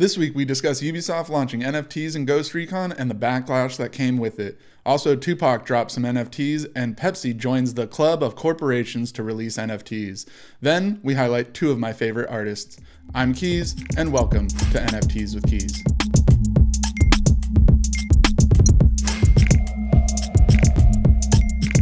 This week, we discuss Ubisoft launching NFTs in Ghost Recon and the backlash that came with it. Also, Tupac drops some NFTs, and Pepsi joins the club of corporations to release NFTs. Then, we highlight two of my favorite artists. I'm Keys, and welcome to NFTs with Keys.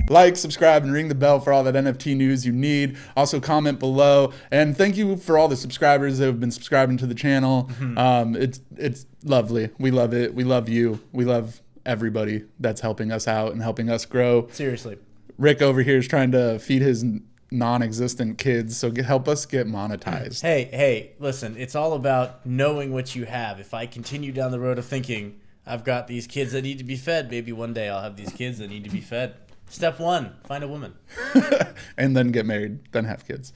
Like, subscribe, and ring the bell for all that NFT news you need. Also, comment below. And thank you for all the subscribers that have been subscribing to the channel. It's lovely. We love it. We love you. We love everybody that's helping us out and helping us grow. Seriously. Rick over here is trying to feed his non-existent kids, so help us get monetized. Hey, listen, it's all about knowing what you have. If I continue down the road of thinking, I've got these kids that need to be fed, maybe one day I'll have these kids that need to be fed. Step one, find a woman. And then get married, then have kids.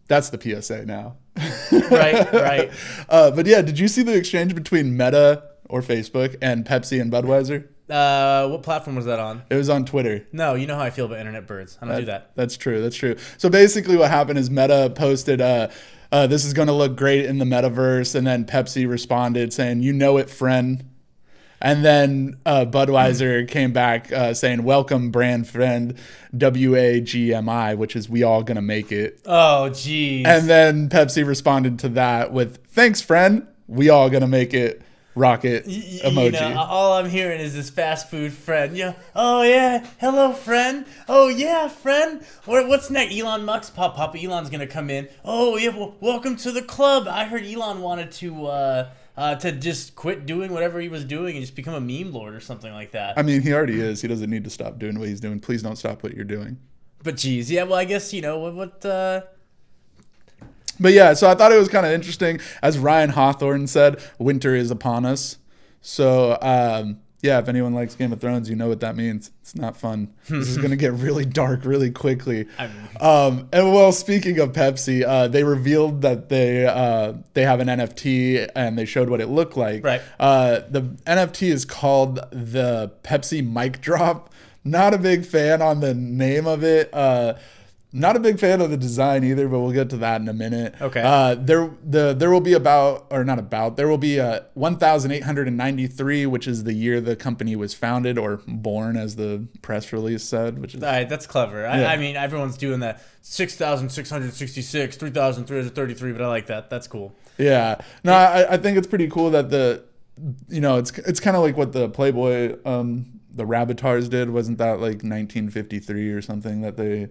That's the PSA now. Right. But yeah, did you see the exchange between Meta or Facebook and Pepsi and Budweiser? What platform was that on? It was on Twitter. No, you know how I feel about internet birds. I don't do that. That's true. So basically what happened is Meta posted, this is going to look great in the metaverse. And then Pepsi responded saying, you know it, friend. And then Budweiser came back saying, welcome, brand friend, WAGMI, which is we all gonna make it. Oh, geez. And then Pepsi responded to that with, thanks, friend, we all gonna make it, rocket emoji. You know, all I'm hearing is this fast food friend. Oh, yeah, hello, friend. Oh, yeah, friend. What's next? Elon Musk, Papa Elon's gonna come in. Oh, yeah, well, welcome to the club. I heard Elon wanted to just quit doing whatever he was doing and just become a meme lord or something like that. I mean, he already is. He doesn't need to stop doing what he's doing. Please don't stop what you're doing. But geez, yeah, well, I guess, But yeah, so I thought it was kind of interesting. As Ryan Hawthorne said, winter is upon us. So, yeah, if anyone likes Game of Thrones, you know what that means. It's not fun. This is going to get really dark really quickly. And well, speaking of Pepsi, they revealed that they have an NFT and they showed what it looked like. Right. The NFT is called the Pepsi Mic Drop. Not a big fan on the name of it. Not a big fan of the design either, but we'll get to that in a minute. Okay. There will be there will be 1,893, which is the year the company was founded or born, as the press release said. Which is all right, that's clever. Yeah. I mean, everyone's doing that 6,666, 3,333, but I like that. That's cool. Yeah. No, I think it's pretty cool that it's kind of like what the Playboy, the Rabbitars did. Wasn't that like 1953 or something that they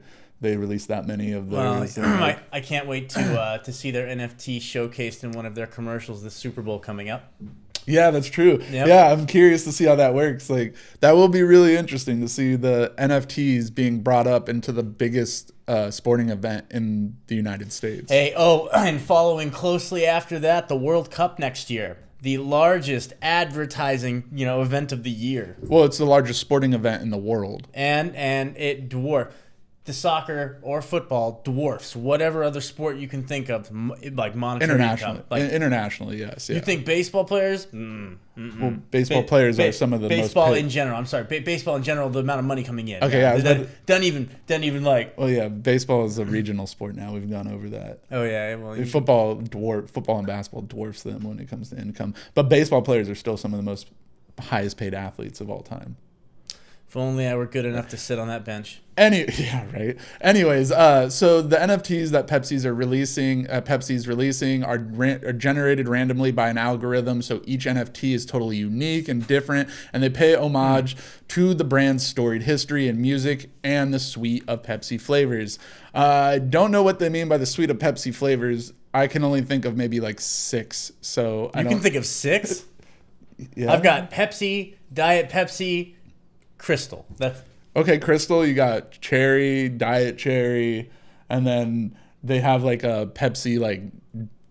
released that many of those? Well, I can't wait to see their NFT showcased in one of their commercials this Super Bowl coming up. Yeah, that's true. Yep. Yeah, I'm curious to see how that works. Like, that will be really interesting to see the NFTs being brought up into the biggest sporting event in the United States. Hey, and following closely after that, the World Cup next year. The largest advertising, event of the year. Well, it's the largest sporting event in the world. And it dwarfs. The soccer or football dwarfs whatever other sport you can think of, like monetary internationally. income. Internationally, yes. Yeah. You think baseball players? Well, baseball players are some of the baseball most in general. I'm sorry, baseball in general. The amount of money coming in. Okay, yeah. Doesn't even like. Well, yeah, baseball is a regional sport now. We've gone over that. Oh yeah, well, football and basketball dwarfs them when it comes to income, but baseball players are still some of the most highest paid athletes of all time. If only I were good enough to sit on that bench. Yeah, right. Anyways, so the NFTs that Pepsi's releasing are generated randomly by an algorithm. So each NFT is totally unique and different, and they pay homage to the brand's storied history and music and the suite of Pepsi flavors. I don't know what they mean by the suite of Pepsi flavors. I can only think of maybe like 6. So you can think of 6? Yeah. I've got Pepsi, Diet Pepsi, Crystal. That's okay. Crystal, you got cherry, diet cherry, and then they have like a Pepsi, like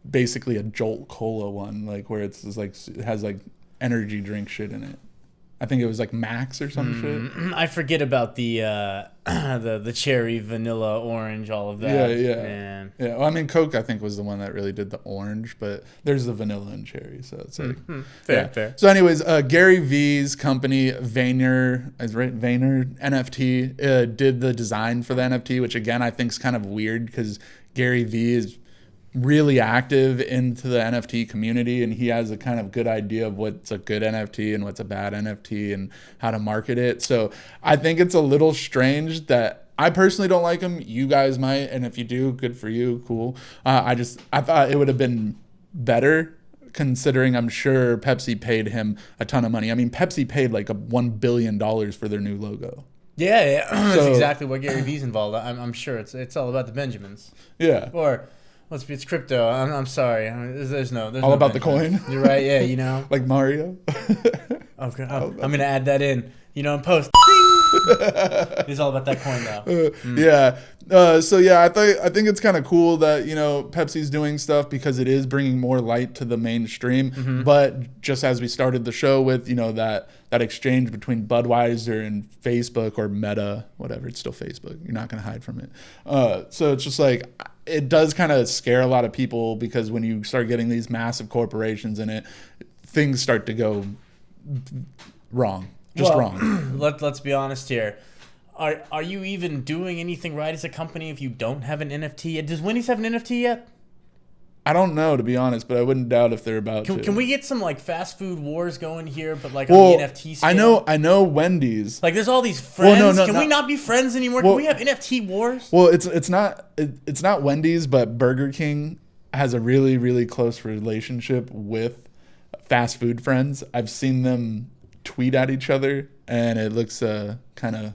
basically a Jolt Cola one, like where it's just like it has like energy drink shit in it. I think it was like Max or some shit. I forget about the cherry, vanilla, orange, all of that. Yeah. Well, I mean, Coke, I think, was the one that really did the orange, but there's the vanilla and cherry, so it's like fair. So, anyways, Gary V's company Vayner NFT did the design for the NFT, which again I think is kind of weird because Gary V is really active into the NFT community, and he has a kind of good idea of what's a good NFT and what's a bad NFT and how to market it. So I think it's a little strange that I personally don't like him. You guys might, and if you do, good for you, cool. I thought it would have been better, considering I'm sure Pepsi paid him a ton of money. I mean, Pepsi paid like $1 billion for their new logo. Yeah. That's exactly what Gary V's involved. I'm sure it's all about the Benjamins. Yeah. Or it's crypto. I'm sorry. There's no all about Benjamin. the coin. You're right. Yeah. You know. Like Mario. Okay. I'm gonna add that in. You know, in post. It's all about that coin though. Yeah. So yeah, I think it's kind of cool that, you know, Pepsi's doing stuff because it is bringing more light to the mainstream. Mm-hmm. But just as we started the show with, you know, that exchange between Budweiser and Facebook or Meta, whatever, it's still Facebook. You're not going to hide from it. So it's just like, it does kind of scare a lot of people, because when you start getting these massive corporations in it, things start to go wrong. Wrong. Let's be honest here. Are you even doing anything right as a company if you don't have an NFT yet? Does Wendy's have an NFT yet? I don't know, to be honest, but I wouldn't doubt if they're about to. Can we get some like fast food wars going here, but like on the NFT scale? I know Wendy's. Like there's all these friends. Well, no, Can we not be friends anymore? Can we have NFT wars? Well, it's not Wendy's, but Burger King has a really, really close relationship with fast food friends. I've seen them tweet at each other, and it looks kind of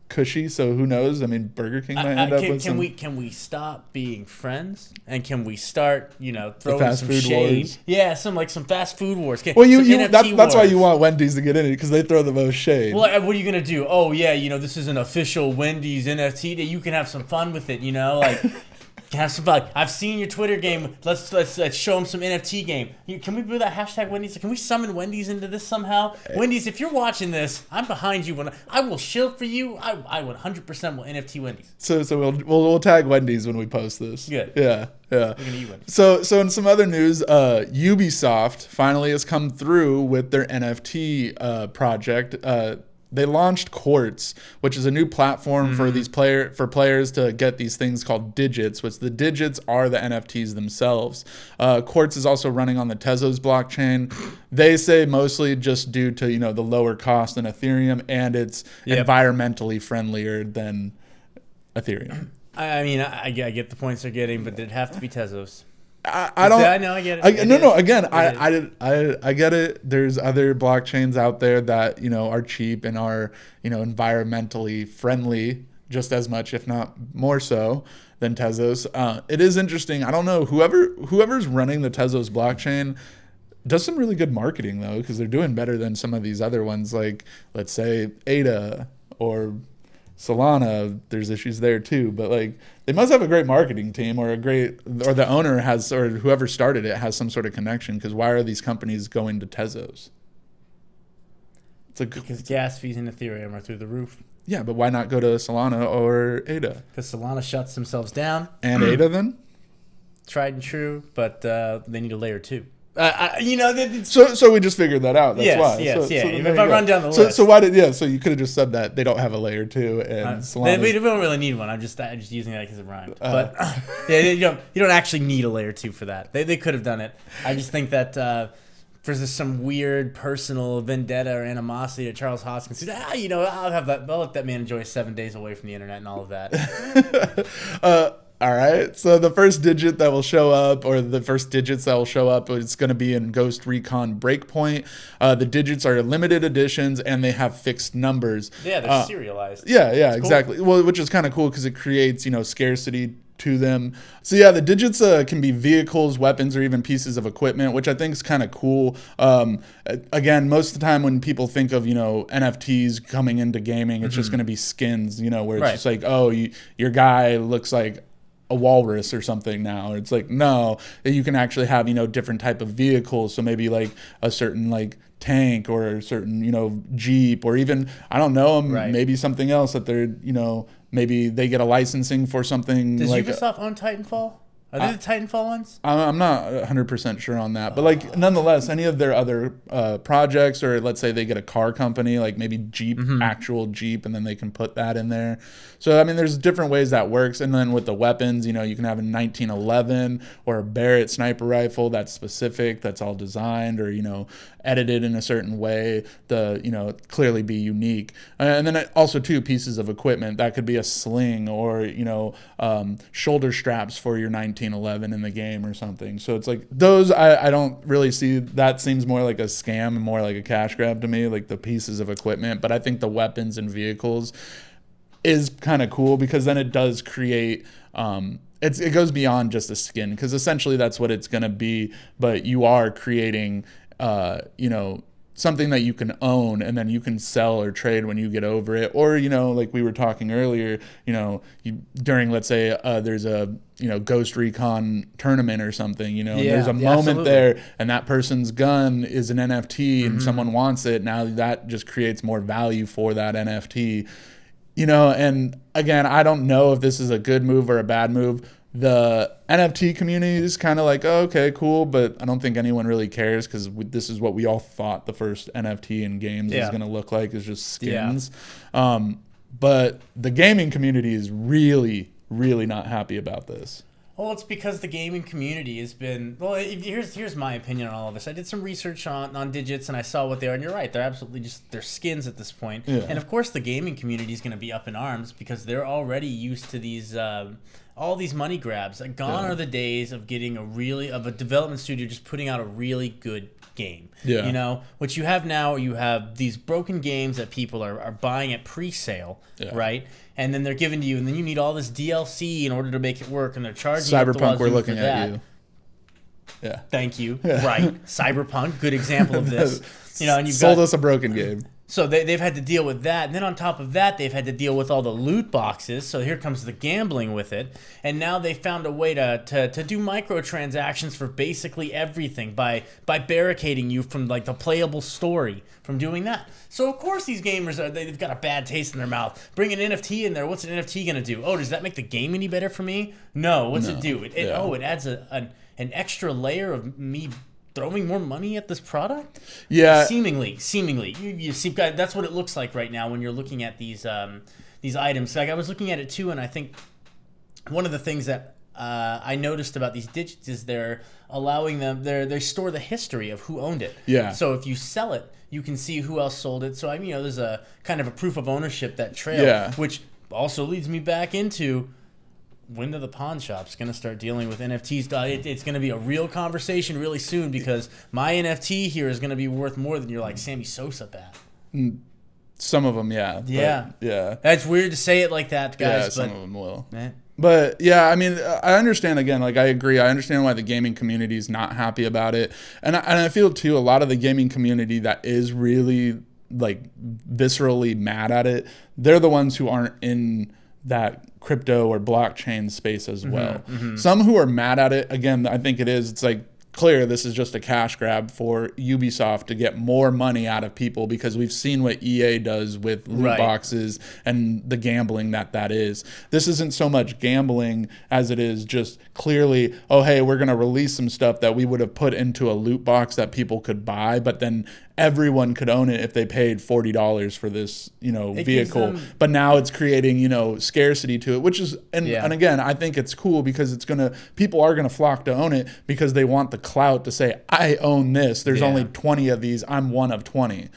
cushy. So who knows? I mean, Burger King might end up with some. Can we stop being friends, and can we start, you know, throwing some shade? Wars. Yeah, some fast food wars. Well, that's why you want Wendy's to get in it, because they throw the most shade. Well, what are you gonna do? Oh yeah, you know, this is an official Wendy's NFT that you can have some fun with it. You know, like. Have some fun. I've seen your Twitter game. Let's show them some NFT game. Can we do that hashtag Wendy's? Can we summon Wendy's into this somehow? Wendy's, if you're watching this, I'm behind you. I will shield for you. I 100% will NFT Wendy's. So we'll tag Wendy's when we post this. Good. Yeah. We're gonna eat Wendy's. So in some other news, Ubisoft finally has come through with their NFT project. They launched Quartz, which is a new platform for these players to get these things called digits, which the digits are the NFTs themselves. Quartz is also running on the Tezos blockchain. They say mostly just due to, you know, the lower cost than Ethereum, and it's environmentally friendlier than Ethereum. I mean, I get the points they're getting, but did it have to be Tezos? I don't. I know. I get it. Again, I get it. There's other blockchains out there that, you know, are cheap and are, you know, environmentally friendly just as much, if not more so, than Tezos. It is interesting. I don't know. Whoever's running the Tezos blockchain does some really good marketing though, because they're doing better than some of these other ones, like let's say ADA or Solana. There's issues there too, but like they must have a great marketing team, or the owner has, or whoever started it has some sort of connection, because why are these companies going to Tezos? Because gas fees in Ethereum are through the roof. Yeah, but why not go to Solana or ADA? Because Solana shuts themselves down. And ADA then? Tried and true, but they need a layer 2. So we just figured that out. That's why. Yes. So if I run down the list. So you could have just said that they don't have a layer 2 and Solana. We don't really need one. I'm just using that because it rhymed. But you don't actually need a layer 2 for that. They could have done it. I just think that for some weird personal vendetta or animosity to Charles Hoskins, says, I'll let that man enjoy 7 days away from the internet and all of that. All right. So the first digit that will show up, or the first digits that will show up, it's going to be in Ghost Recon Breakpoint. The digits are limited editions, and they have fixed numbers. Yeah, they're serialized. Yeah, exactly. Cool. Well, which is kind of cool because it creates, scarcity to them. So yeah, the digits can be vehicles, weapons, or even pieces of equipment, which I think is kind of cool. Again, most of the time when people think of, NFTs coming into gaming, it's just going to be skins, where it's just like, oh, your guy looks like a walrus or something now. It's like, no, you can actually have, different type of vehicles. So maybe like a certain like tank or a certain, Jeep, or even, I don't know, maybe something else that they're, maybe they get a licensing for something. Does Ubisoft own Titanfall? Are they the Titanfall ones? I'm not 100% sure on that, but like nonetheless, any of their other projects, or let's say they get a car company, like maybe Jeep, actual Jeep, and then they can put that in there. So I mean, there's different ways that works. And then with the weapons, you know, you can have a 1911 or a Barrett sniper rifle that's specific, that's all designed, or you know, edited in a certain way to, you know, clearly be unique. And then also too, pieces of equipment that could be a sling, or you know, shoulder straps for your 1911 in the game or something. So it's like those, I don't really see, that seems more like a scam and more like a cash grab to me, like the pieces of equipment. But I think the weapons and vehicles is kind of cool, because then it does create it goes beyond just a skin, because essentially that's what it's going to be, but you are creating you know, something that you can own and then you can sell or trade when you get over it. Or, you know, like we were talking earlier, you know, during, let's say there's a, you know, Ghost Recon tournament or something, you know, and there's a moment absolutely. There, and that person's gun is an NFT and someone wants it. Now that just creates more value for that NFT, you know. And again, I don't know if this is a good move or a bad move. The NFT community is kind of like, oh, okay, cool, but I don't think anyone really cares, because this is what we all thought the first NFT in games is going to look like, is just skins. But the gaming community is really, really not happy about this. Well, it's because the gaming community has been... Well, here's my opinion on all of this. I did some research on digits, and I saw what they are, and you're right. They're absolutely just... They're skins at this point. Yeah. And, of course, the gaming community is going to be up in arms, because they're already used to these... all these money grabs. Gone are the days of getting of a development studio just putting out a really good game. Yeah. You know, what you have now, you have these broken games that people are buying at pre-sale, right? And then they're giving to you, and then you need all this DLC in order to make it work, and they're charging Cyberpunk, we're looking at you. Yeah. Thank you. Yeah. Right. Cyberpunk, good example of this. You know, and you've sold us a broken game. So they've had to deal with that. And then on top of that, they've had to deal with all the loot boxes. So here comes the gambling with it. And now they found a way to do microtransactions for basically everything by barricading you from like the playable story from doing that. So of course these gamers, they've got a bad taste in their mouth. Bring an NFT in there. What's an NFT going to do? Oh, does that make the game any better for me? No. What's it do? It adds an extra layer of me throwing more money at this product? Yeah. Seemingly. You see, that's what it looks like right now when you're looking at these items. Like I was looking at it too, and I think one of the things that I noticed about these digits is they're allowing them, they store the history of who owned it. Yeah. So if you sell it, you can see who else sold it. So I mean, you know, there's a kind of a proof of ownership, that trail, which also leads me back into, when are the pawn shops going to start dealing with NFTs? It's going to be a real conversation really soon, because my NFT here is going to be worth more than your like Sammy Sosa bat. Some of them, yeah. Yeah. That's weird to say it like that, guys. Yeah, some of them will. But yeah, I mean, I understand, again, like I agree. I understand why the gaming community is not happy about it. And I feel too, a lot of the gaming community that is really like viscerally mad at it, they're the ones who aren't in that crypto or blockchain space as well. Some who are mad at it, again, I think it's like clear this is just a cash grab for Ubisoft to get more money out of people, because we've seen what EA does with loot boxes and the gambling that is. This isn't so much gambling as it is just clearly, oh, hey, we're going to release some stuff that we would have put into a loot box that people could buy, but then everyone could own it if they paid $40 for this, you know, vehicle. But now it's creating, you know, scarcity to it, which is, and again, I think it's cool, because people are going to flock to own it, because they want the clout to say, I own this. There's only 20 of these. I'm one of 20.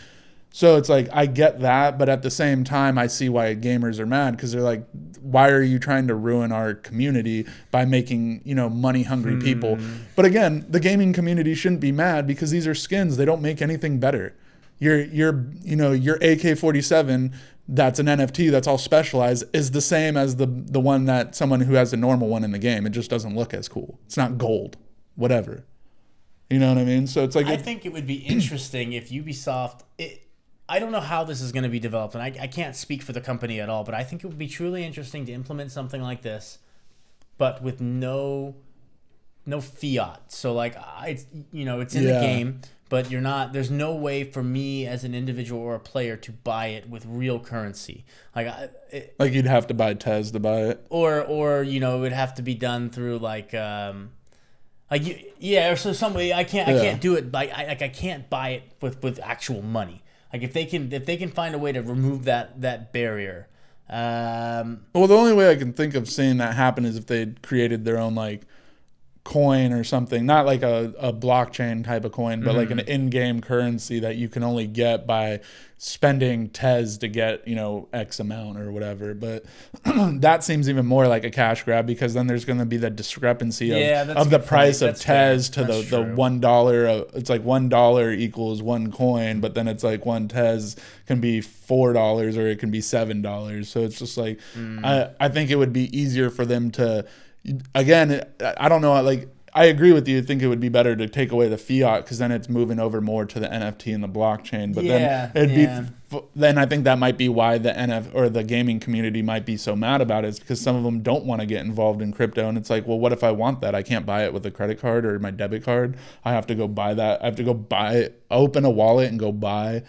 So it's like, I get that, but at the same time, I see why gamers are mad, because they're like, why are you trying to ruin our community by making, you know, money-hungry people? But again, the gaming community shouldn't be mad, because these are skins. They don't make anything better. Your AK-47, that's an NFT, that's all specialized, is the same as the one that someone who has a normal one in the game. It just doesn't look as cool. It's not gold, whatever. You know what I mean? So it's like, I think it would be interesting if Ubisoft... I don't know how this is going to be developed, and I can't speak for the company at all, but I think it would be truly interesting to implement something like this, but with no fiat. So like, it's in the game, but you're not. There's no way for me as an individual or a player to buy it with real currency. Like you'd have to buy Tez to buy it, or it would have to be done through or so some way I can't do it. I can't buy it with actual money. Like if they can find a way to remove that barrier. Well, the only way I can think of seeing that happen is if they created their own like coin or something, not like a blockchain type of coin, but like an in-game currency that you can only get by spending Tez to get, X amount or whatever. But that seems even more like a cash grab, because then there's going to be the discrepancy of the price of Tez to the $1. It's like $1 equals one coin, but then it's like one Tez can be $4 or it can be $7. So it's just like, I think it would be easier for them to, again, I don't know, like I agree with you. I think it would be better to take away the fiat, because then it's moving over more to the NFT and the blockchain. But then I think that might be why the gaming community might be so mad about it, is because some of them don't want to get involved in crypto, and it's like, well, what if I want that? I can't buy it with a credit card or my debit card. I have to go buy that. I have to go open a wallet and go buy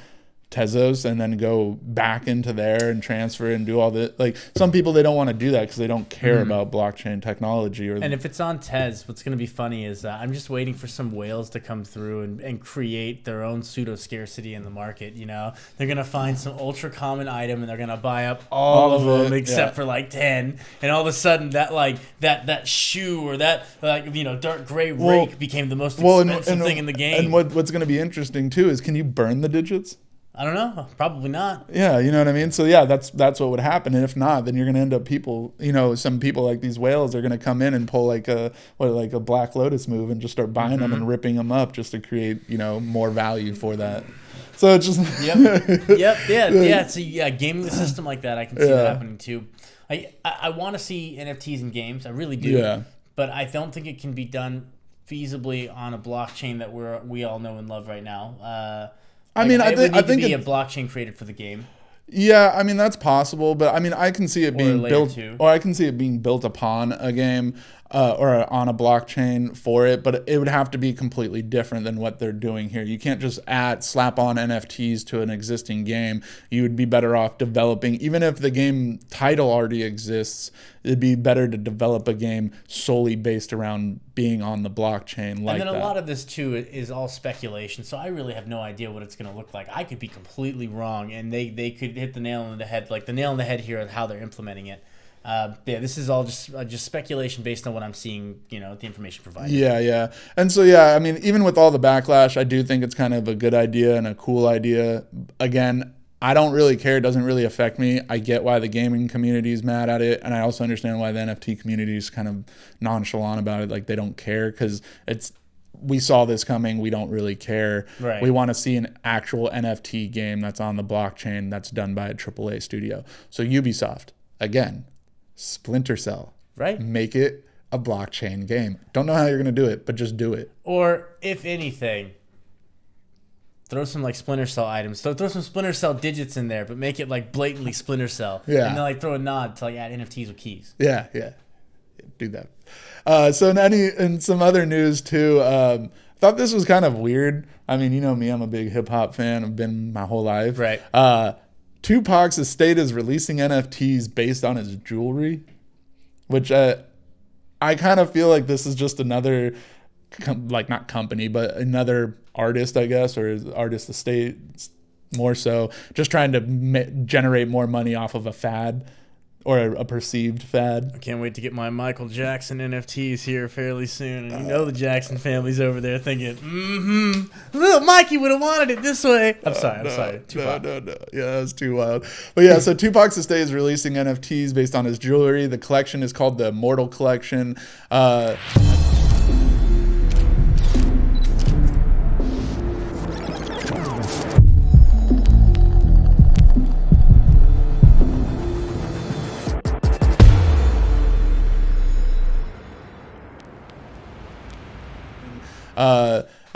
Tezos and then go back into there and transfer and do all the, like, some people, they don't want to do that because they don't care about blockchain technology. And if it's on Tez, what's going to be funny is I'm just waiting for some whales to come through and create their own pseudo scarcity in the market. They're going to find some ultra common item and they're going to buy up all of them except for like 10, and all of a sudden that shoe or that dark gray rake became the most expensive thing in the game. And what's going to be interesting too is, can you burn the digits? I don't know. Probably not. Yeah, you know what I mean? So yeah, that's what would happen. And if not, then you're going to end up some people like these whales are going to come in and pull like a Black Lotus move and just start buying them and ripping them up just to create, more value for that. So it's just Yep. So gaming the system like that, I can see that happening too. I want to see NFTs in games. I really do. Yeah. But I don't think it can be done feasibly on a blockchain that we all know and love right now. I think a blockchain created for the game. Yeah, I mean that's possible, but I mean I can see it being built, or I can see it being built upon a game or on a blockchain for it, but it would have to be completely different than what they're doing here. You can't just slap on NFTs to an existing game. You would be better off developing, even if the game title already exists, it'd be better to develop a game solely based around being on the blockchain like that. And then a lot of this too is all speculation, so I really have no idea what it's going to look like. I could be completely wrong, and they could hit the nail on the head, like the nail on the head here on how they're implementing it. This is all just speculation based on what I'm seeing, the information provided. Yeah. And so, I mean, even with all the backlash, I do think it's kind of a good idea and a cool idea. Again, I don't really care. It doesn't really affect me. I get why the gaming community is mad at it. And I also understand why the NFT community is kind of nonchalant about it. Like, they don't care because we saw this coming. We don't really care. Right. We want to see an actual NFT game that's on the blockchain that's done by a AAA studio. So Ubisoft, again, Splinter Cell. Right. Make it a blockchain game. Don't know how you're going to do it, but just do it. Or, if anything, throw some like Splinter Cell items. Throw some Splinter Cell digits in there, but make it like blatantly Splinter Cell. Yeah. And then like throw a nod to like add NFTs with keys. Yeah. Do that. So in some other news too, I thought this was kind of weird. I mean, you know me, I'm a big hip hop fan. I've been my whole life. Right. Tupac's estate is releasing NFTs based on his jewelry, which I kind of feel like this is just another, not company, but another artist, I guess, or artist estate more so, just trying to generate more money off of a fad or a perceived fad. I can't wait to get my Michael Jackson NFTs here fairly soon. And the Jackson family's over there thinking, little Mikey would have wanted it this way. I'm sorry. No. Yeah, that was too wild. But yeah, so Tupac's estate is releasing NFTs based on his jewelry. The collection is called the Immortal Collection.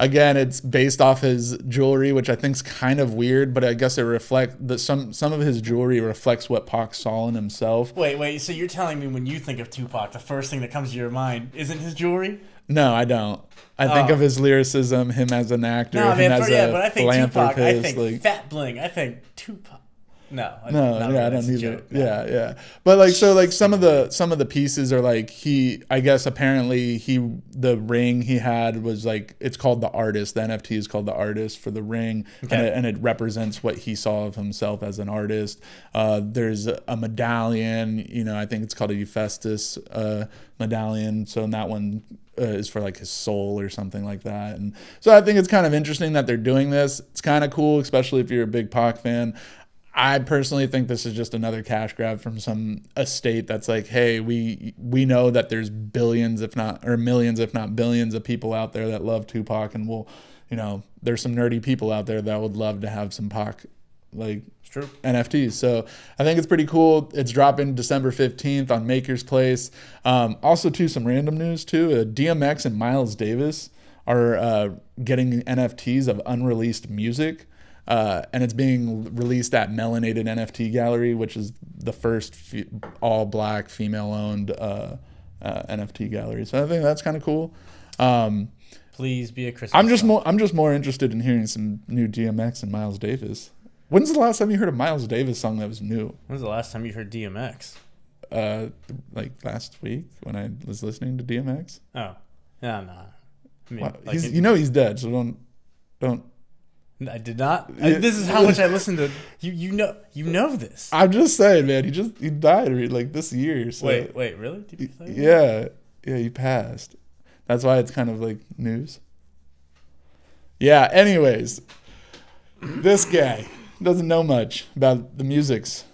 Again, it's based off his jewelry, which I think is kind of weird, but I guess it reflects that some of his jewelry reflects what Pac saw in himself. Wait, so you're telling me when you think of Tupac, the first thing that comes to your mind isn't his jewelry? No, I don't. I think of his lyricism, him as an actor, No, him man, as but I think Tupac. I think like, Fat Bling. I think Tupac. No, I don't either. Joke, no. Yeah. But like, so like some of the pieces are like I guess apparently the ring he had was like, it's called the artist. The NFT is called the artist for the ring, and it represents what he saw of himself as an artist. There's a medallion, I think it's called a Hephaestus medallion. So in that one is for like his soul or something like that. And so I think it's kind of interesting that they're doing this. It's kind of cool, especially if you're a big Pac fan. I personally think this is just another cash grab from some estate that's like, hey, we know that there's billions, if not, or millions, if not billions of people out there that love Tupac, and there's some nerdy people out there that would love to have some Pac, like, it's true, NFTs. So I think it's pretty cool. It's dropping December 15th on Maker's Place. Also, too, some random news, too. DMX and Miles Davis are getting NFTs of unreleased music. And it's being released at Melanated NFT Gallery, which is the first all-black, female-owned NFT gallery. So I think that's kind of cool. Please be a Christmas. I'm just more interested in hearing some new DMX and Miles Davis. When's the last time you heard a Miles Davis song that was new? When's the last time you heard DMX? Like last week when I was listening to DMX. Oh, yeah, no. I mean, well, he's dead, so don't. I did not. This is how much I listened to. You know this. I'm just saying, man. He died like this year. So. Wait, really? Did you say that? Yeah, he passed. That's why it's kind of like news. Yeah. Anyways, this guy doesn't know much about the musics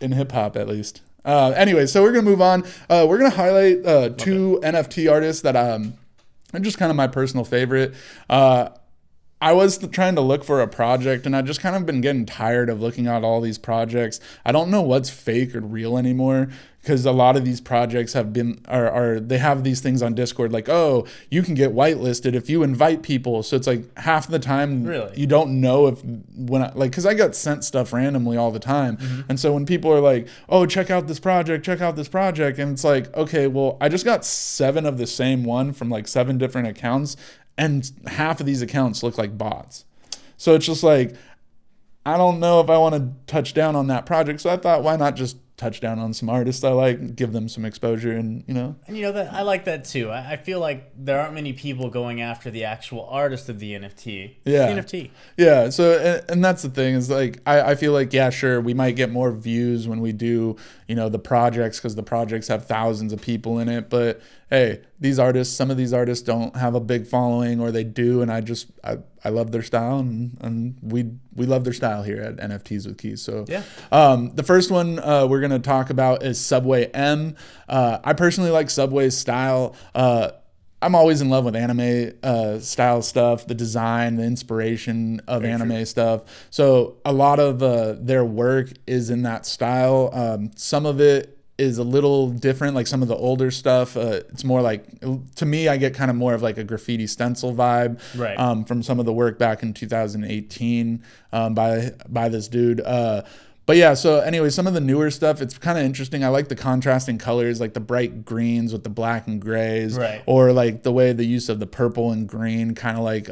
in hip hop, at least. Anyway, so we're gonna move on. We're gonna highlight two NFT artists that are just kind of my personal favorite. I was trying to look for a project, and I just kind of been getting tired of looking at all these projects. I don't know what's fake or real anymore, because a lot of these projects have been they have these things on Discord like, oh, you can get whitelisted if you invite people. So it's like half the time you don't know because I got sent stuff randomly all the time. Mm-hmm. And so when people are like, oh, check out this project, and it's like, okay, well, I just got 7 of the same one from like 7 different accounts. And half of these accounts look like bots. So it's just like, I don't know if I want to touch down on that project. So I thought, why not just touch down on some artists I like, give them some exposure, and And that I like that too. I feel like there aren't many people going after the actual artist of the NFT. Yeah. It's the NFT. Yeah. So, and that's the thing is like, I feel like, yeah, sure, we might get more views when we do, the projects, because the projects have thousands of people in it. But hey, some of these artists don't have a big following, or they do, and I love their style, and we love their style here at NFTs with Keys. So yeah. The first one we're gonna talk about is SUBWWAY M. I personally like SUBWWAY's style. I'm always in love with anime style stuff, the design, the inspiration of anime stuff. So a lot of their work is in that style. Some of it is a little different, like some of the older stuff. It's more like, to me, I get kind of more of like a graffiti stencil vibe, right, from some of the work back in 2018 by this dude. But yeah, so anyway, some of the newer stuff, it's kind of interesting. I like the contrasting colors, like the bright greens with the black and grays, right, or like the way the use of the purple and green, kind of like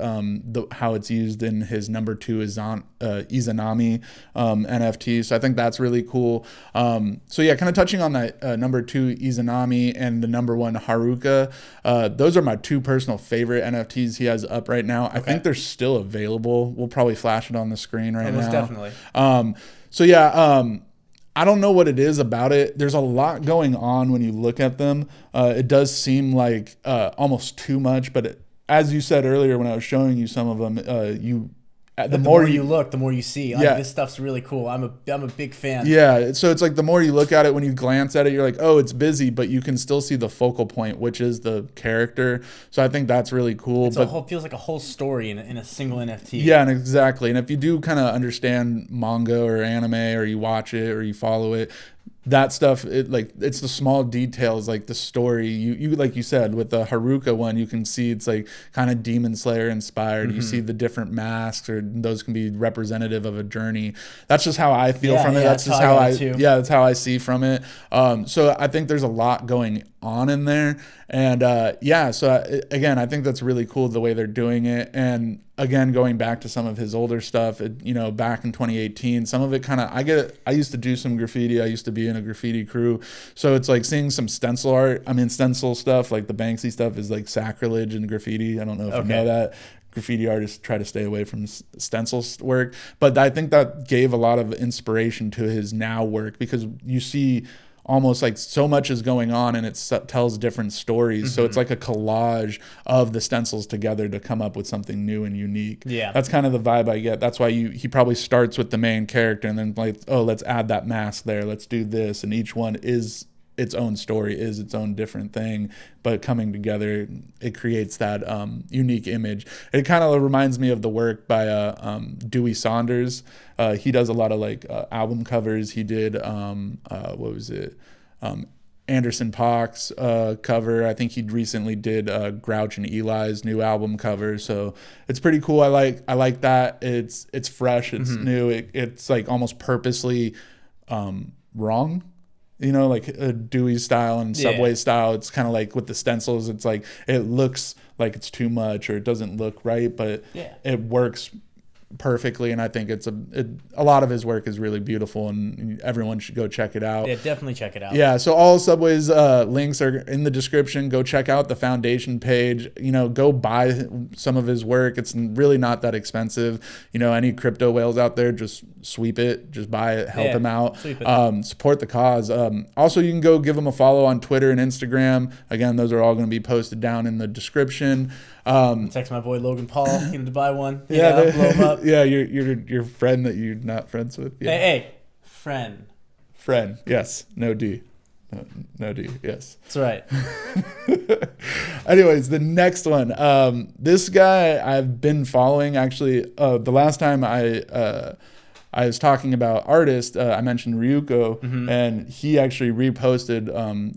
how it's used in his number 2 Izanami NFT. So I think that's really cool. So yeah, kind of touching on that number 2 Izanami and the number 1 Haruka. Those are my 2 personal favorite NFTs he has up right now. Okay. I think they're still available. We'll probably flash it on the screen right now. Most definitely. So yeah, I don't know what it is about it. There's a lot going on when you look at them. It does seem like almost too much, but as you said earlier when I was showing you some of them, the more you look, the more you see. Like, this stuff's really cool. I'm a big fan. Yeah, so it's like the more you look at it, when you glance at it, you're like, oh, it's busy, but you can still see the focal point, which is the character. So I think that's really cool. It feels like a whole story in a single NFT. Yeah, and exactly. And if you do kind of understand manga or anime, or you watch it or you follow it, that stuff, it's the small details, like the story. You like you said with the Haruka one, you can see it's like kind of Demon Slayer inspired. Mm-hmm. You see the different masks, or those can be representative of a journey. That's just how I feel from it. That's just how that's how I see from it. So I think there's a lot going on in there. And again, I think that's really cool the way they're doing it. And again, going back to some of his older stuff, back in 2018, some of it kind of, I used to do some graffiti. I used to be in a graffiti crew. So it's like seeing some stencil stuff, like the Banksy stuff is like sacrilege in graffiti. I don't know if you know that. Graffiti artists try to stay away from stencil work, but I think that gave a lot of inspiration to his now work, because you see almost like so much is going on and it tells different stories. So it's like a collage of the stencils together to come up with something new and unique. Yeah, that's kind of the vibe I get. That's why he probably starts with the main character and then like, oh, let's add that mask there, let's do this, and each one is its own story, is its own different thing, but coming together, it creates that unique image. It kind of reminds me of the work by Dewey Saunders. He does a lot of like album covers. He did Anderson .Paak's cover. I think he recently did Grouch and Eli's new album cover. So it's pretty cool. I like that. It's fresh. It's new. It's like almost purposely wrong. Like a Dewey style and Subway style. It's kind of like with the stencils, it's like it looks like it's too much or it doesn't look right, but it works perfectly. And I think a lot of his work is really beautiful, and everyone should go check it out. Yeah, definitely check it out. Yeah, so all Subway's links are in the description. Go check out the foundation page. Go buy some of his work. It's really not that expensive. Any crypto whales out there, just sweep it, just buy it, help him out, support the cause. Also, you can go give him a follow on Twitter and Instagram. Again, those are all going to be posted down in the description. Text my boy Logan Paul, get him to buy one. Blow him up. Yeah, your friend that you're not friends with. Yeah. Hey, friend. Friend, yes. No D. No D, yes. That's right. Anyways, the next one. This guy I've been following, actually. The last time I was talking about artists, I mentioned Ryuko, and he actually reposted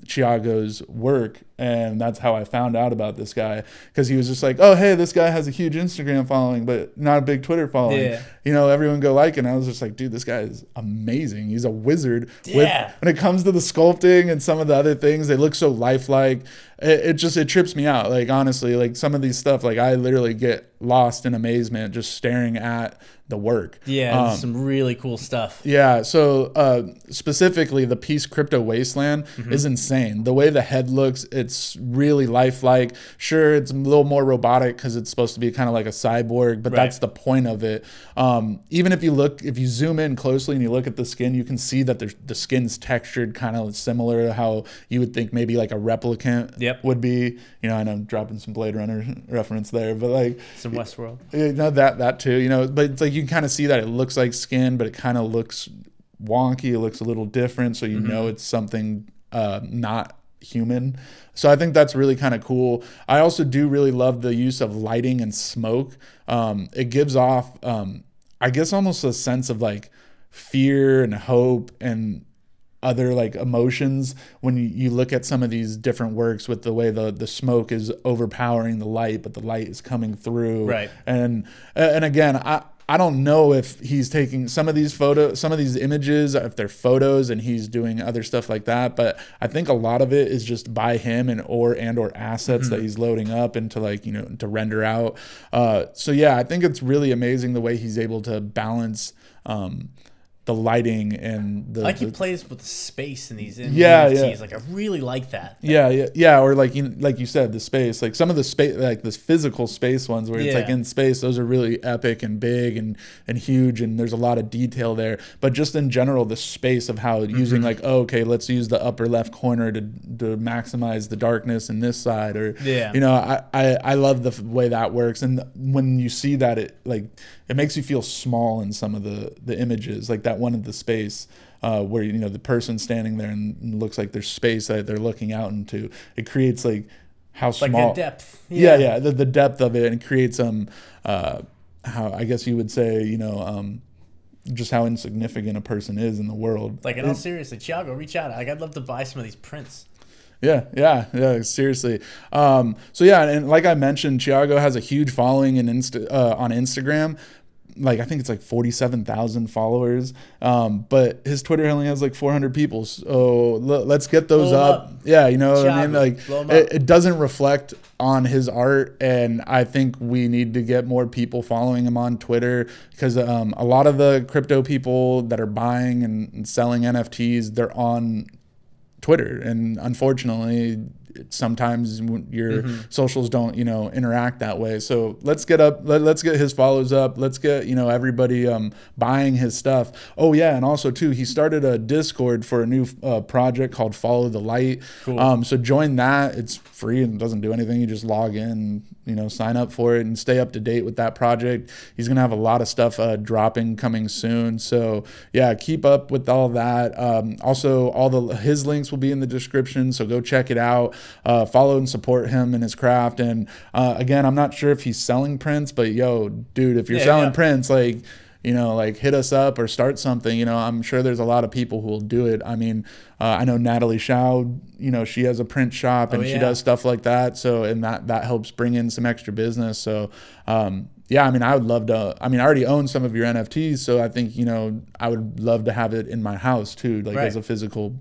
Tiago's work, and that's how I found out about this guy, because he was just like, oh, hey, this guy has a huge Instagram following, but not a big Twitter following. Yeah. Everyone go like it. And I was just like, dude, this guy is amazing. He's a wizard. Yeah. When it comes to the sculpting and some of the other things, they look so lifelike. It trips me out. Like, honestly, like some of these stuff, like I literally get lost in amazement just staring at the work. Yeah, some really cool stuff. Yeah, so specifically the piece Crypto Wasteland is insane. The way the head looks, it's really lifelike. Sure, it's a little more robotic because it's supposed to be kind of like a cyborg, but that's the point of it. Even if you zoom in closely and you look at the skin, you can see that the skin's textured kind of similar to how you would think maybe like a replicant would be. I know I'm dropping some Blade Runner reference there, but like some Westworld. That too, but it's like you can kind of see that it looks like skin, but it kind of looks wonky. It looks a little different, so it's something not human. So I think that's really kind of cool. I also do really love the use of lighting and smoke. It gives off, I guess, almost a sense of like fear and hope and other like emotions when you look at some of these different works with the way the smoke is overpowering the light, but the light is coming through. Right. And again, I don't know if he's taking some of these images, if they're photos and he's doing other stuff like that, but I think a lot of it is just by him and or assets that he's loading up into like, to render out. So yeah, I think it's really amazing the way he's able to balance the lighting and I like he plays with space in these NFTs. Yeah. Like I really like that. Yeah. Or like you said, the space, like some of the space, like this physical space ones where it's like in space, those are really epic and big and huge, and there's a lot of detail there. But just in general, the space of how using like, oh, okay, let's use the upper left corner to maximize the darkness in this side, or I love the way that works. And when you see that, it makes you feel small in some of the images, like that one of the space where the person standing there and looks like there's space that they're looking out into. It creates like how small, like the depth. The depth of it, and creates how I guess you would say just how insignificant a person is in the world. Like, in all seriousness, Tiago, reach out. Like, I'd love to buy some of these prints. Yeah, seriously. So yeah, and like I mentioned, Tiago has a huge following on Instagram. like I think it's like 47,000 followers, but his Twitter only has like 400 people. So let's get those up. Yeah, you know what I mean? Like it doesn't reflect on his art, and I think we need to get more people following him on Twitter, because a lot of the crypto people that are buying and selling NFTs, they're on Twitter, and unfortunately sometimes your socials don't, you know, interact that way. So let's get his follows up. Let's get, you know, everybody buying his stuff. Oh yeah, and also too, he started a Discord for a new project called Follow the Light. Cool. So join that. It's free and doesn't do anything. You just log in, you know, sign up for it and stay up to date with that project. He's gonna have a lot of stuff dropping coming soon. So yeah, keep up with all that. Also, his links will be in the description, so go check it out. Follow and support him and his craft. And again, I'm not sure if he's selling prints, but yo, dude, if you're selling prints, like, you know, like hit us up or start something. You know, I'm sure there's a lot of people who will do it. I mean, I know Natalie Shao, you know, she has a print shop and she does stuff like that. So, and that helps bring in some extra business. So, yeah, I mean, I would love to, I mean, I already own some of your NFTs, so I think, you know, I would love to have it in my house too, like as a physical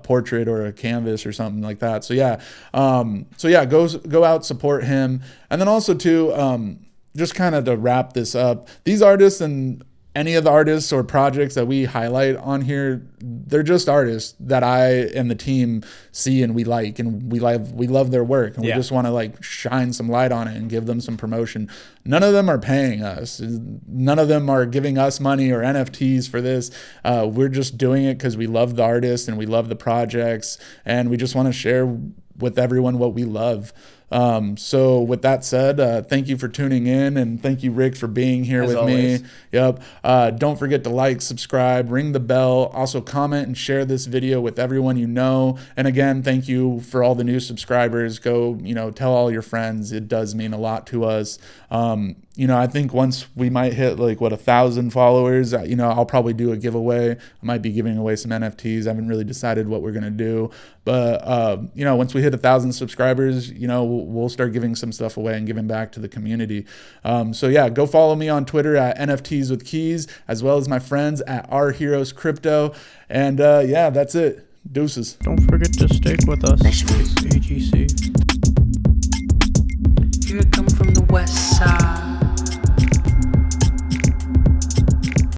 portrait or a canvas or something like that. So yeah, go out, support him. And then also too, just kind of to wrap this up, these artists and any of the artists or projects that we highlight on here, they're just artists that I and the team see and we like, and we love their work, and we just want to like shine some light on it and give them some promotion. None of them are paying us. None of them are giving us money or NFTs for this. We're just doing it because we love the artists and we love the projects, and we just want to share with everyone what we love. So with that said, thank you for tuning in, and thank you, Rick, for being here with me. Yep. Don't forget to like, subscribe, ring the bell, also comment and share this video with everyone you know. And again, thank you for all the new subscribers. Go, you know, tell all your friends. It does mean a lot to us. You know, I think once we might hit like 1,000 followers, you know, I'll probably do a giveaway. I might be giving away some NFTs. I haven't really decided what we're going to do, but, you know, once we hit 1,000 subscribers, you know, we'll start giving some stuff away and giving back to the community. So yeah, go follow me on Twitter at NFTs with Keys, as well as my friends at Argyros Crypto. And, yeah, that's it. Deuces. Don't forget to stick with us. AGC. Here come from the west